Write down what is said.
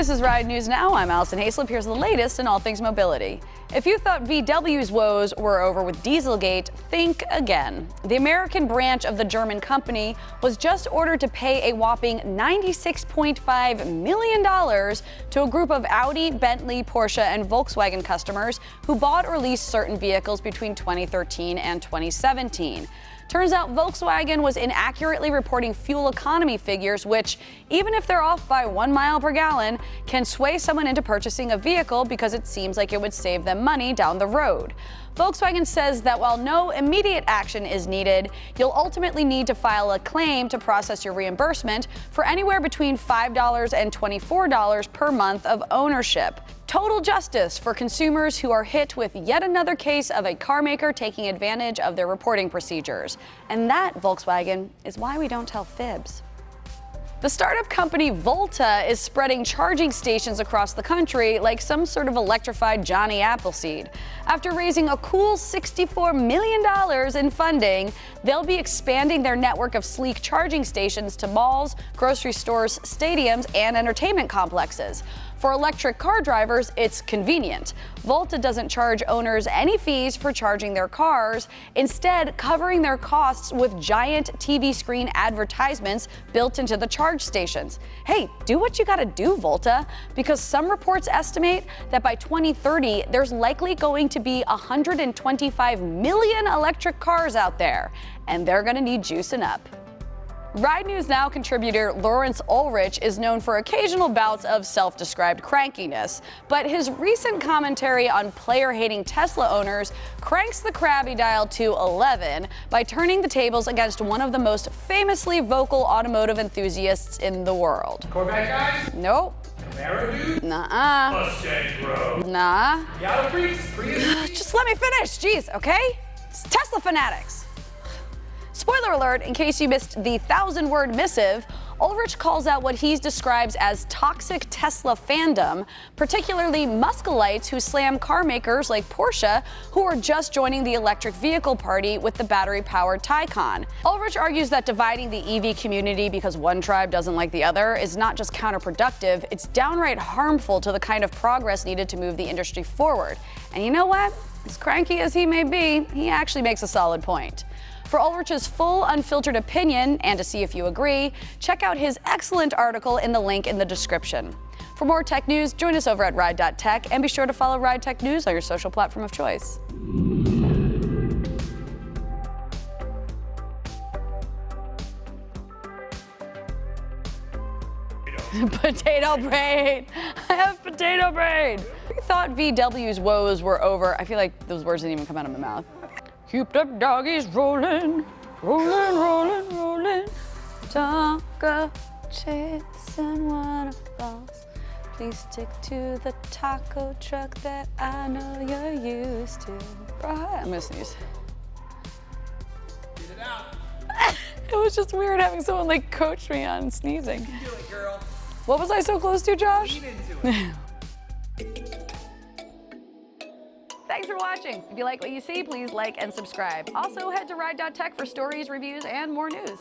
This is Ride News Now. I'm Alison Haislip. Here's the latest in all things mobility. If you thought VW's woes were over with Dieselgate, think again. The American branch of the German company was just ordered to pay a whopping $96.5 million to a group of Audi, Bentley, Porsche, and Volkswagen customers who bought or leased certain vehicles between 2013 and 2017. Turns out Volkswagen was inaccurately reporting fuel economy figures, which, even if they're off by 1 mile per gallon, can sway someone into purchasing a vehicle because it seems like it would save them money down the road. Volkswagen says that while no immediate action is needed, you'll ultimately need to file a claim to process your reimbursement for anywhere between $5 and $24 per month of ownership. Total justice for consumers who are hit with yet another case of a carmaker taking advantage of their reporting procedures. And that, Volkswagen, is why we don't tell fibs. The startup company Volta is spreading charging stations across the country like some sort of electrified Johnny Appleseed. After raising a cool $64 million in funding, they'll be expanding their network of sleek charging stations to malls, grocery stores, stadiums, and entertainment complexes. For electric car drivers, it's convenient. Volta doesn't charge owners any fees for charging their cars, instead covering their costs with giant TV screen advertisements built into the charge stations. Hey, do what you gotta do, Volta, because some reports estimate that by 2030, there's likely going to be 125 million electric cars out there, and they're gonna need juicing up. Ride News Now contributor Lawrence Ulrich is known for occasional bouts of self-described crankiness, but his recent commentary on player-hating Tesla owners cranks the Krabby dial to 11 by turning the tables against one of the most famously vocal automotive enthusiasts in the world. Corvette guys? Nope. Camaro dude? Nuh-uh. Mustang bro? Nah. Yellow freaks? Just let me finish, jeez, okay? It's Tesla fanatics. Spoiler alert, in case you missed the 1,000-word missive, Ulrich calls out what he describes as toxic Tesla fandom, particularly Muscolites who slam car makers like Porsche, who are just joining the electric vehicle party with the battery-powered Taycan. Ulrich argues that dividing the EV community because one tribe doesn't like the other is not just counterproductive, it's downright harmful to the kind of progress needed to move the industry forward. And you know what? As cranky as he may be, he actually makes a solid point. For Ulrich's full, unfiltered opinion, and to see if you agree, check out his excellent article in the link in the description. For more tech news, join us over at Ride.Tech, and be sure to follow RideTechNews on your social platform of choice. Potato brain! I have potato brain! We thought VW's woes were over. I feel like those words didn't even come out of my mouth. Keep the doggies rolling, rolling, rolling, rolling. Don't go chasing waterfalls. Please stick to the taco truck that I know you're used to. I'm gonna sneeze. Get it out. It was just weird having someone like coach me on sneezing. You can do it, girl. What was I so close to, Josh? Lean into it. Thanks for watching. If you like what you see, please like and subscribe. Also, head to Ride.Tech for stories, reviews, and more news.